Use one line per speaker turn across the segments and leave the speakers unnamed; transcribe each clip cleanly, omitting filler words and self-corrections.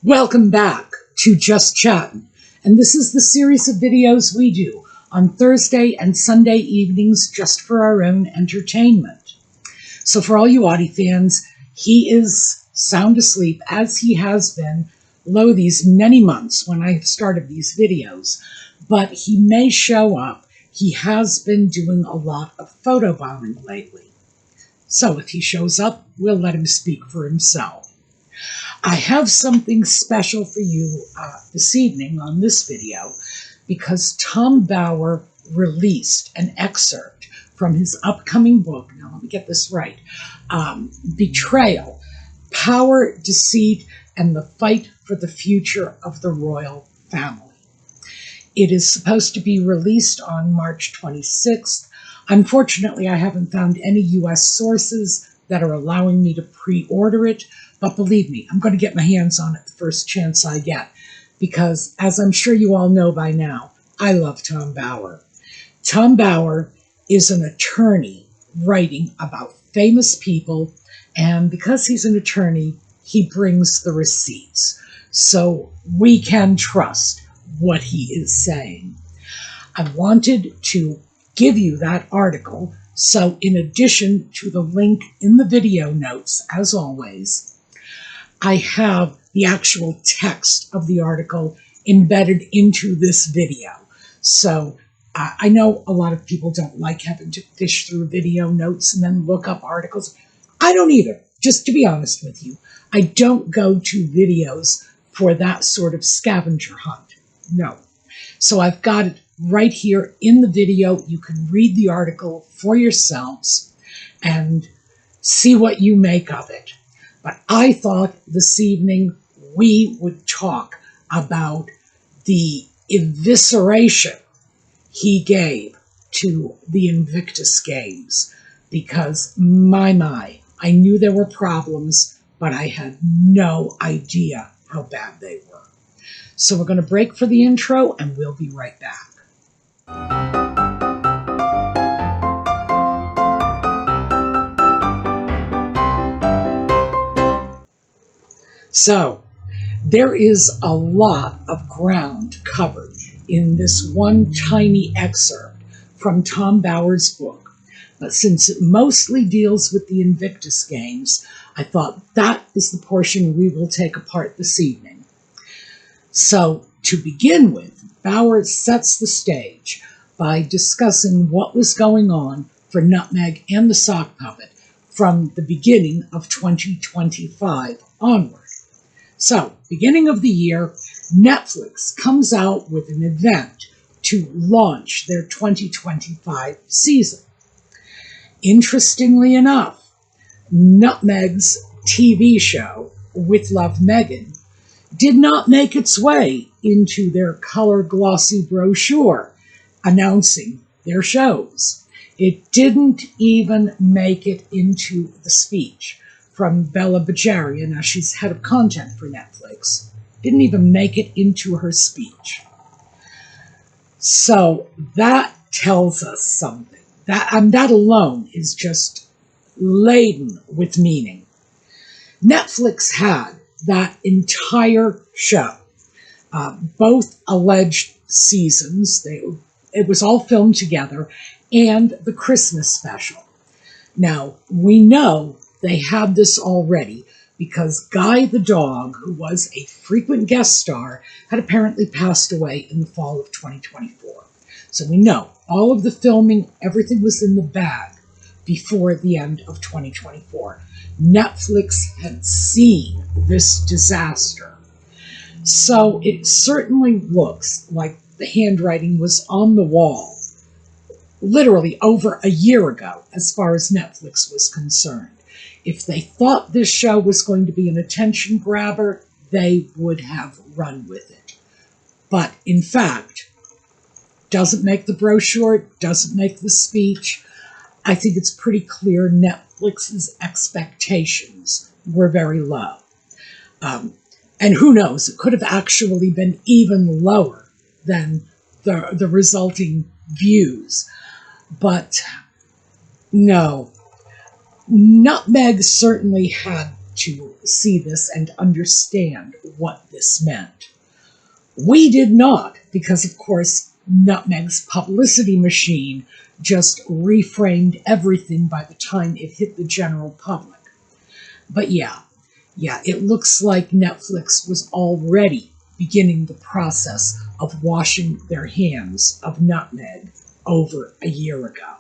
Welcome back to Just Chattin', and this is the series of videos we do on Thursday and Sunday evenings just for our own entertainment. So for all you Audie fans, he is sound asleep, as he has been these many months when I started these videos, but he may show up. He has been doing a lot of photobombing lately. So if he shows up, we'll let him speak for himself. I have something special for you this evening on this video because Tom Bauer released an excerpt from his upcoming book. Now, let me get this right. Betrayal, Power, Deceit, and the Fight for the Future of the Royal Family. It is supposed to be released on March 26th. Unfortunately, I haven't found any U.S. sources that are allowing me to pre-order it. But believe me, I'm going to get my hands on it the first chance I get, because as I'm sure you all know by now, I love Tom Bauer. Tom Bauer is an attorney writing about famous people, and because he's an attorney, he brings the receipts. So we can trust what he is saying. I wanted to give you that article, so in addition to the link in the video notes, as always, I have the actual text of the article embedded into this video. So I know a lot of people don't like having to fish through video notes and then look up articles. I don't either, just to be honest with you. I don't go to videos for that sort of scavenger hunt. No. So I've got it right here in the video. You can read the article for yourselves and see what you make of it. But I thought this evening we would talk about the evisceration he gave to the Invictus Games, because my, I knew there were problems, but I had no idea how bad they were. So we're going to break for the intro and we'll be right back. So, there is a lot of ground covered in this one tiny excerpt from Tom Bauer's book. But since it mostly deals with the Invictus Games, I thought that is the portion we will take apart this evening. So, to begin with, Bauer sets the stage by discussing what was going on for Nutmeg and the Sock Puppet from the beginning of 2025 onward. So, beginning of the year, Netflix comes out with an event to launch their 2025 season. Interestingly enough, Nutmeg's TV show, With Love Meghan, did not make its way into their color glossy brochure announcing their shows. It didn't even make it into the speech from Bella Bajaria. Now, she's head of content for Netflix. Didn't even make it into her speech. So that tells us something. That alone is just laden with meaning. Netflix had that entire show, both alleged seasons. It was all filmed together, and the Christmas special. Now, we know they had this already because Guy the dog, who was a frequent guest star, had apparently passed away in the fall of 2024. So we know all of the filming, everything was in the bag before the end of 2024. Netflix had seen this disaster. So it certainly looks like the handwriting was on the wall literally over a year ago as far as Netflix was concerned. If they thought this show was going to be an attention grabber, they would have run with it. But in fact, doesn't make the brochure, doesn't make the speech. I think it's pretty clear Netflix's expectations were very low. And who knows, it could have actually been even lower than the resulting views. But no, Nutmeg certainly had to see this and understand what this meant. We did not, because of course Nutmeg's publicity machine just reframed everything by the time it hit the general public. But yeah, it looks like Netflix was already beginning the process of washing their hands of Nutmeg over a year ago.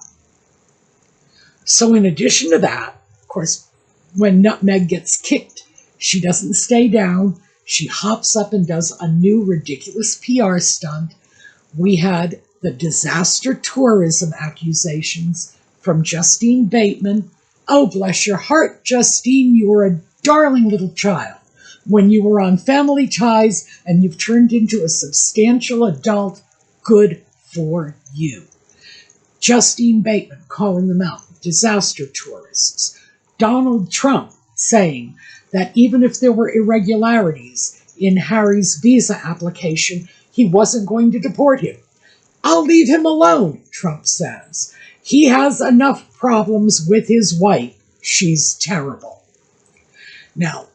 So in addition to that, of course, when Nutmeg gets kicked, she doesn't stay down. She hops up and does a new ridiculous PR stunt. We had the disaster tourism accusations from Justine Bateman. Oh, bless your heart, Justine, you were a darling little child when you were on Family Ties, and you've turned into a substantial adult. Good for you. Justine Bateman calling them out, disaster tourists. Donald Trump saying that even if there were irregularities in Harry's visa application, he wasn't going to deport him. I'll leave him alone, Trump says. He has enough problems with his wife. She's terrible. Now,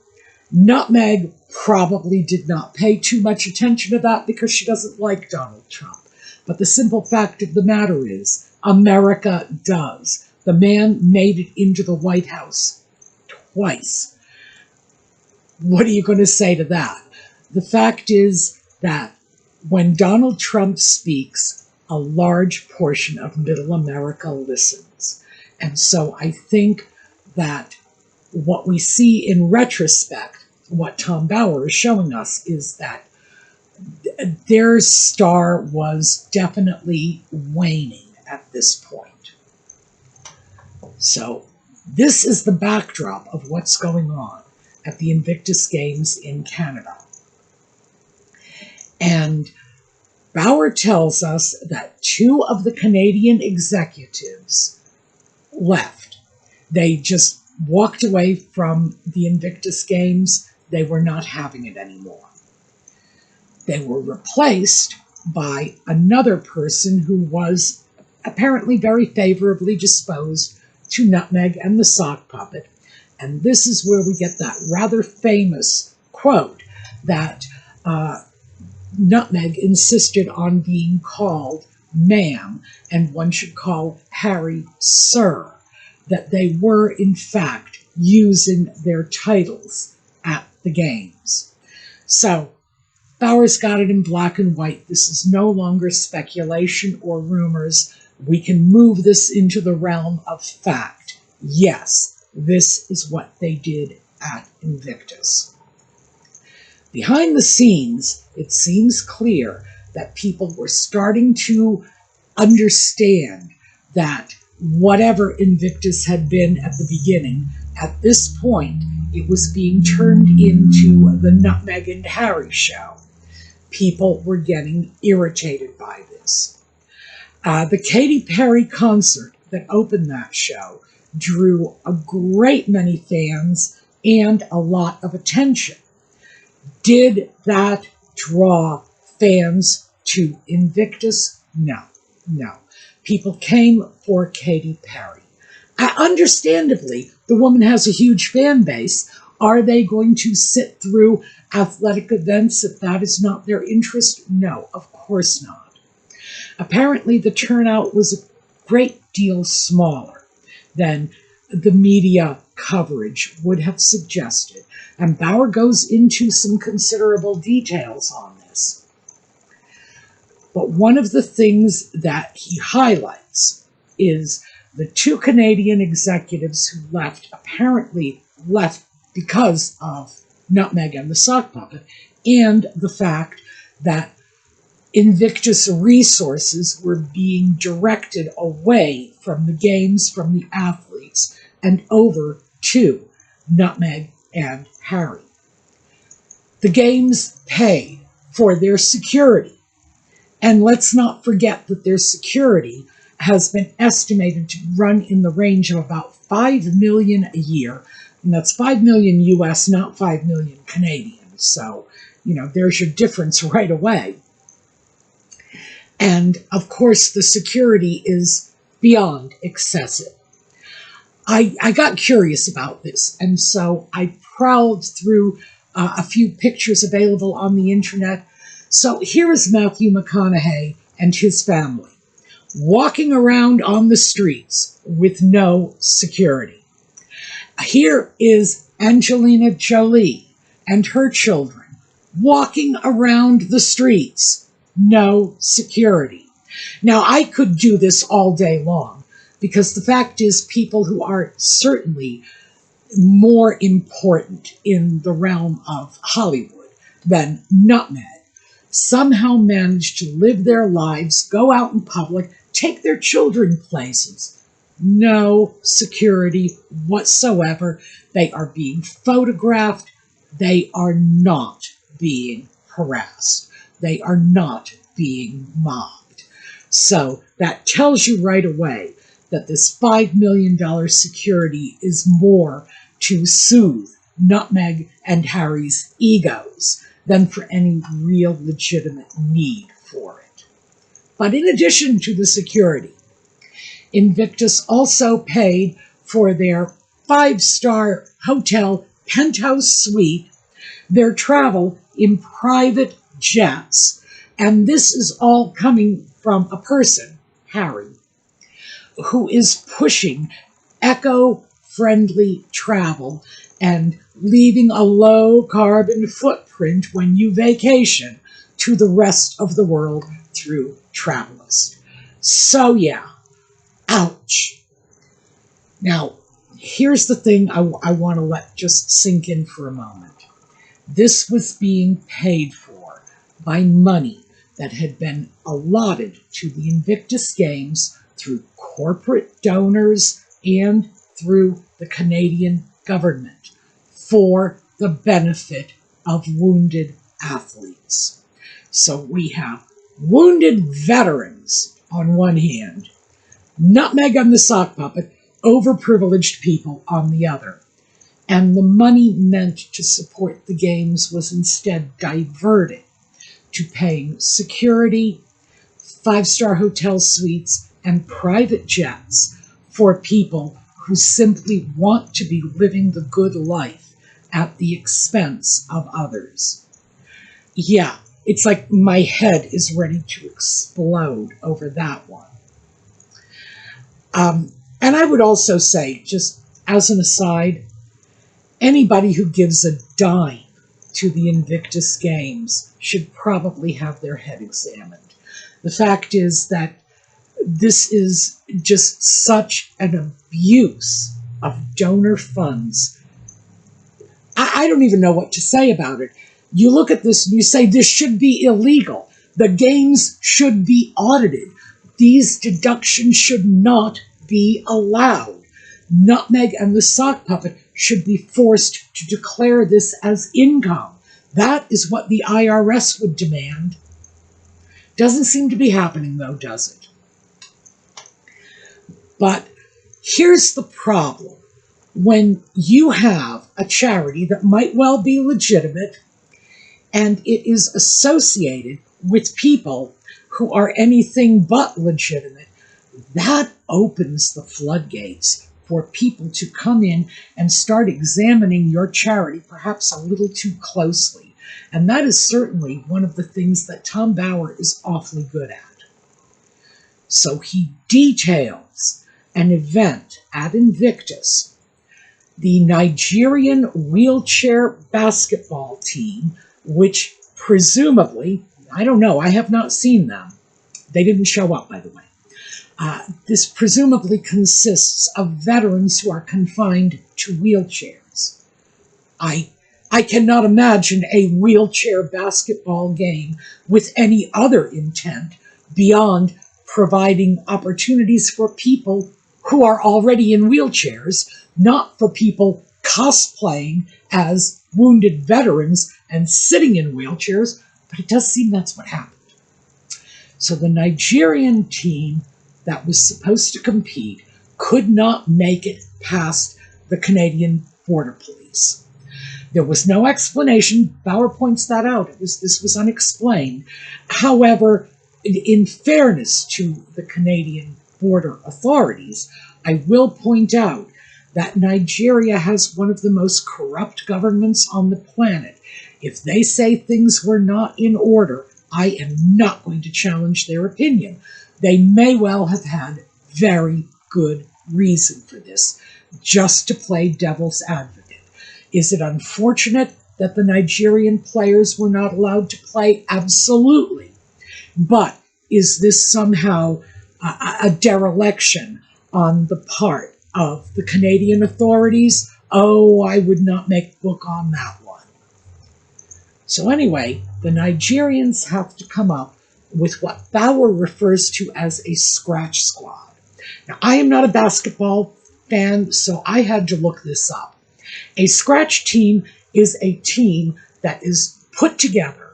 Nutmeg probably did not pay too much attention to that because she doesn't like Donald Trump. But the simple fact of the matter is, America does. The man made it into the White House twice. What are you going to say to that? The fact is that when Donald Trump speaks, a large portion of middle America listens. And so I think that what we see in retrospect, what Tom Bauer is showing us, is that their star was definitely waning at this point. So this is the backdrop of what's going on at the Invictus Games in Canada. And Bauer tells us that 2 of the Canadian executives left. They just walked away from the Invictus Games. They were not having it anymore. They were replaced by another person who was apparently very favorably disposed to Nutmeg and the sock puppet. And this is where we get that rather famous quote that Nutmeg insisted on being called ma'am, and one should call Harry sir, that they were in fact using their titles at the games. So Bauer's got it in black and white. This is no longer speculation or rumors. We can move this into the realm of fact. Yes, this is what they did at Invictus. Behind the scenes, it seems clear that people were starting to understand that whatever Invictus had been at the beginning, at this point, it was being turned into the Nutmeg and Harry show. People were getting irritated by this. The Katy Perry concert that opened that show drew a great many fans and a lot of attention. Did that draw fans to Invictus? No. People came for Katy Perry. Understandably, the woman has a huge fan base. Are they going to sit through athletic events if that is not their interest? No, of course not. Apparently, the turnout was a great deal smaller than the media coverage would have suggested. And Bauer goes into some considerable details on this. But one of the things that he highlights is the 2 Canadian executives who left, apparently left because of Nutmeg and the sock puppet, and the fact that Invictus resources were being directed away from the games, from the athletes, and over to Nutmeg and Harry. The games pay for their security. And let's not forget that their security has been estimated to run in the range of about $5 million a year. And that's $5 million US, not $5 million Canadian. So, there's your difference right away. And of course, the security is beyond excessive. I got curious about this, and so I prowled through a few pictures available on the internet. So here is Matthew McConaughey and his family walking around on the streets with no security. Here is Angelina Jolie and her children walking around the streets, no security. Now, I could do this all day long, because the fact is people who are certainly more important in the realm of Hollywood than Nutmeg somehow manage to live their lives, go out in public, take their children places. No security whatsoever. They are being photographed. They are not being harassed. They are not being mobbed. So that tells you right away that this $5 million security is more to soothe Nutmeg and Harry's egos than for any real legitimate need for it. But in addition to the security, Invictus also paid for their 5-star hotel penthouse suite, their travel in private jets, and this is all coming from a person, Harry, who is pushing eco-friendly travel and leaving a low-carbon footprint when you vacation to the rest of the world through Travelist. So yeah, ouch. Now, here's the thing I want to let just sink in for a moment. This was being paid for by money that had been allotted to the Invictus Games through corporate donors and through the Canadian government for the benefit of wounded athletes. So we have wounded veterans on one hand, Nutmeg and the sock puppet, overprivileged people on the other. And the money meant to support the games was instead diverted to paying security, 5-star hotel suites, and private jets for people who simply want to be living the good life at the expense of others. Yeah, it's like my head is ready to explode over that one. And I would also say, just as an aside, anybody who gives a dime to the Invictus Games should probably have their head examined. The fact is that this is just such an abuse of donor funds. I don't even know what to say about it. You look at this and you say this should be illegal. The games should be audited. These deductions should not be allowed. Nutmeg and the sock puppet should be forced to declare this as income. That is what the IRS would demand. Doesn't seem to be happening, though, does it? But here's the problem. When you have a charity that might well be legitimate, and it is associated with people who are anything but legitimate, that opens the floodgates for people to come in and start examining your charity perhaps a little too closely. And that is certainly one of the things that Tom Bauer is awfully good at. So he details an event at Invictus. The Nigerian wheelchair basketball team, which presumably, I don't know, I have not seen them. They didn't show up, by the way. This presumably consists of veterans who are confined to wheelchairs. I cannot imagine a wheelchair basketball game with any other intent beyond providing opportunities for people who are already in wheelchairs, not for people cosplaying as wounded veterans and sitting in wheelchairs, but it does seem that's what happened. So the Nigerian team that was supposed to compete could not make it past the Canadian Border Police. There was no explanation. Bauer points that out. This was unexplained. However, in fairness to the Canadian border authorities, I will point out that Nigeria has one of the most corrupt governments on the planet. If they say things were not in order, I am not going to challenge their opinion. They may well have had very good reason for this, just to play devil's advocate. Is it unfortunate that the Nigerian players were not allowed to play? Absolutely. But is this somehow a dereliction on the part of the Canadian authorities? Oh, I would not make book on that one. So anyway, the Nigerians have to come up with what Bauer refers to as a scratch squad. Now, I am not a basketball fan, so I had to look this up. A scratch team is a team that is put together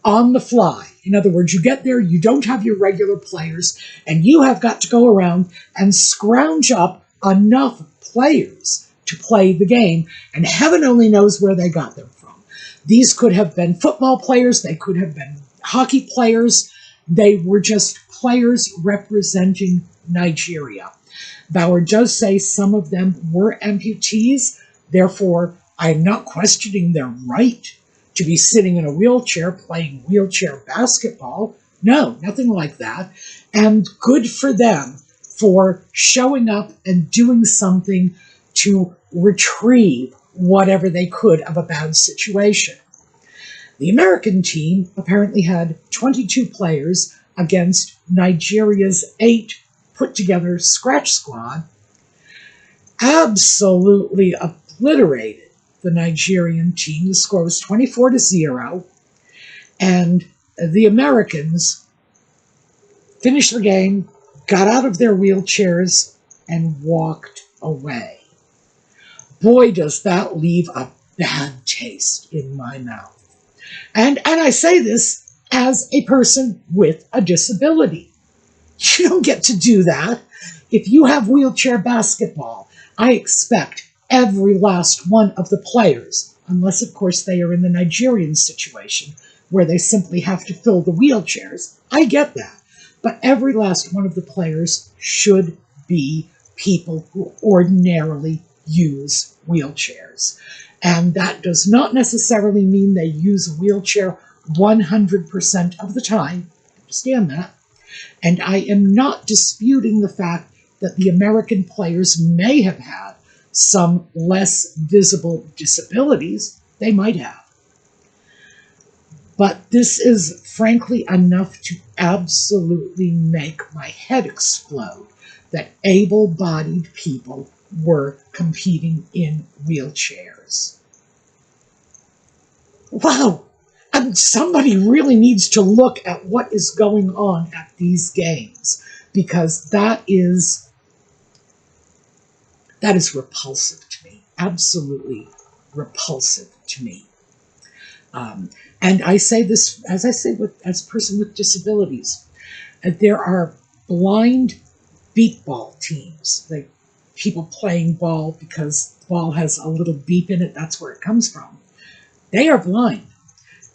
on the fly. In other words, you get there, you don't have your regular players, and you have got to go around and scrounge up enough players to play the game, and heaven only knows where they got them from. These could have been football players, they could have been hockey players, they were just players representing Nigeria. Bauer does say some of them were amputees, therefore I'm not questioning their right to be sitting in a wheelchair playing wheelchair basketball. No, nothing like that. And good for them for showing up and doing something to retrieve whatever they could of a bad situation. The American team apparently had 22 players against Nigeria's 8 put-together scratch squad, absolutely obliterated the Nigerian team. The score was 24-0, and the Americans finished the game, got out of their wheelchairs, and walked away. Boy, does that leave a bad taste in my mouth. And I say this as a person with a disability. You don't get to do that. If you have wheelchair basketball, I expect every last one of the players, unless of course they are in the Nigerian situation where they simply have to fill the wheelchairs. I get that. But every last one of the players should be people who ordinarily use wheelchairs. And that does not necessarily mean they use a wheelchair 100% of the time. Understand that. And I am not disputing the fact that the American players may have had some less visible disabilities. They might have. But this is frankly enough to absolutely make my head explode that able-bodied people were competing in wheelchairs. Wow! And somebody really needs to look at what is going on at these games, because that is repulsive to me. Absolutely repulsive to me. And I say this, as I say, as a person with disabilities, there are blind beep ball teams, like people playing ball because the ball has a little beep in it, that's where it comes from. They are blind.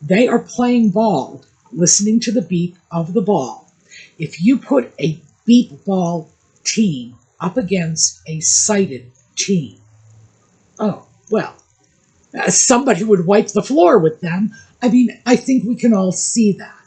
They are playing ball, listening to the beep of the ball. If you put a beep ball team up against a sighted team, oh, well, somebody would wipe the floor with them. I mean, I think we can all see that.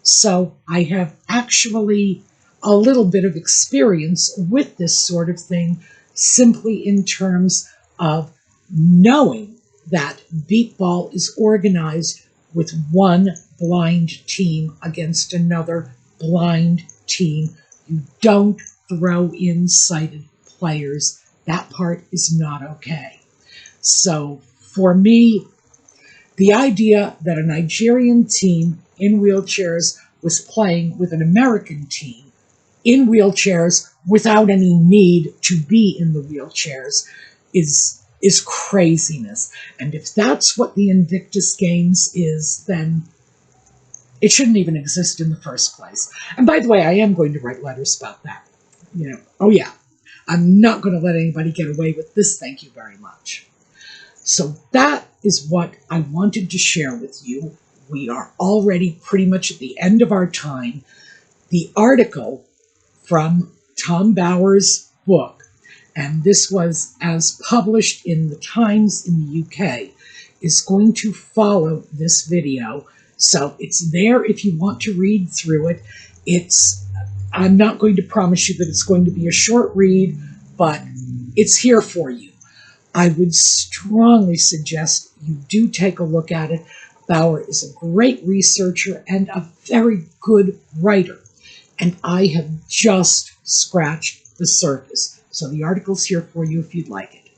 So I have actually a little bit of experience with this sort of thing, simply in terms of knowing that beep ball is organized with one blind team against another blind team. You don't throw in sighted players. That part is not okay. So for me, the idea that a Nigerian team in wheelchairs was playing with an American team in wheelchairs without any need to be in the wheelchairs is craziness. And if that's what the Invictus Games is, then it shouldn't even exist in the first place. And by the way, I am going to write letters about that. You know, oh yeah, I'm not going to let anybody get away with this, thank you very much. So that is what I wanted to share with you. We are already pretty much at the end of our time. The article from Tom Bauer's book and this was as published in the Times in the UK, is going to follow this video. So it's there if you want to read through it. I'm not going to promise you that it's going to be a short read, but it's here for you. I would strongly suggest you do take a look at it. Bauer is a great researcher and a very good writer, and I have just scratched the surface. So the article's here for you if you'd like it.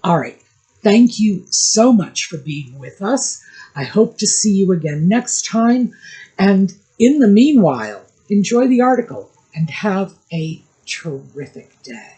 All right. Thank you so much for being with us. I hope to see you again next time. And in the meanwhile, enjoy the article and have a terrific day.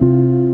you.